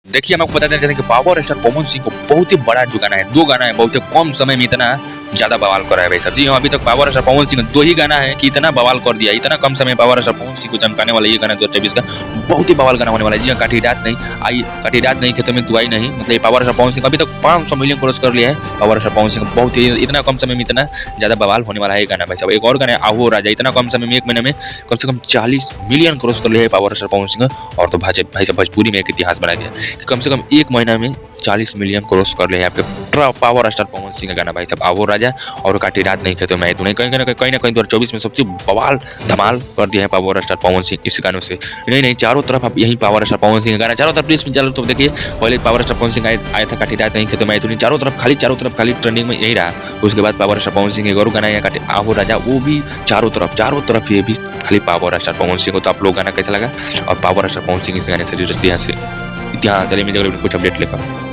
देखिए, हम आपको बता देना चाहते हैं कि पावर स्टार पवन सिंह को बहुत ही बड़ा जो गाना है, 2 गाना है, बहुत ही कम समय में इतना ज़्यादा बवाल करा है भाई साहब। जी हाँ, अभी तक पावर स्टार पवन सिंह 2 ही गाना है कि इतना बवाल कर दिया, इतना कम समय में पावर स्टार पवन सिंह को चमकाने वाला ये गाना 2024 का बहुत ही बवाल गाना होने वाला है। जी हाँ, काठी रात नहीं खेतों में तू आई नहीं, मतलब ये पावर स्टार पवन सिंह अभी तक 500 मिलियन क्रॉस कर लिया है। पावर स्टार पवन सिंह बहुत ही इतना कम समय में इतना ज़्यादा बवाल होने वाला है ये गाना भाई साहब। एक और गाना है आहू राजा, इतना कम समय में 1 महीने में कम से कम 40 मिलियन क्रॉस कर लिया है पावर स्टार पवन सिंह। और तो भाई साहब भोजपुरी में एक इतिहास बना गया कि कम से कम 1 महीना में 40 मिलियन क्रॉस कर लिया है आपके पावर स्टार पवन सिंह का गाना भाई साहब आहू राजा और काटी रात नहीं खेतों में तू नहीं। कहीं ना कहीं 2024 में सबसे बवाल धमाल कर दिया है पावर स्टार पवन सिंह इस गानों से। नहीं चारों तरफ आप यही पावर स्टार पवन सिंह का गाना चारों तरफ प्लीज चलो तो देखिए, पहले पावर स्टार पवन सिंह आया था काटी रात नहीं खेतों में तू नहीं, चारों तरफ खाली ट्रेंडिंग में यही रहा। उसके बाद पावर स्टार पवन सिंह एक और गाना है काटी आहू राजा, वो भी चारों तरफ ये भी खाली पावर स्टार पवन सिंह को। तो आप लोग गाना कैसा लगा और पावर स्टार पवन सिंह इस गाने से जुड़े चलिए मिल कुछ अपडेट लेकर।